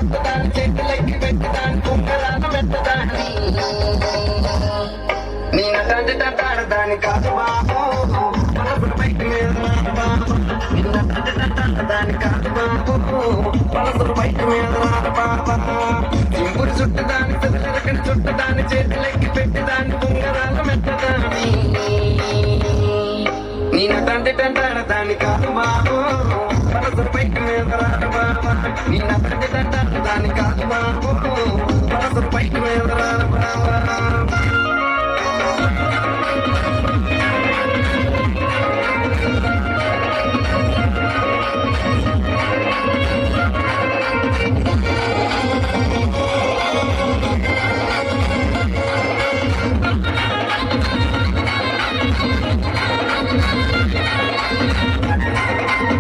చుట్టు దాని చేతులెక్కి పెట్టి దాని కుంకరాలు పెట్టదాన్ని నేను తండ్రి తంటాడు దాని కాదు బాబు మనసులు బయట మీద బాబు నిన్న తండ్రి తంటాడు దాని కాదు బాబు మనసులు బయట మీద బాబా చింపుడు చుట్టు దాని చెదలకి చుట్టు దాని చేతులెక్కి పెట్టి దాని కుంకరాలు పెట్టదాన్ని నేను తండ్రి తంటాడు దాని కాదు బాబు మనసులు బయట మీద బాబా నిన్న తండ్రి తంటాడు దాని కాదు బాబు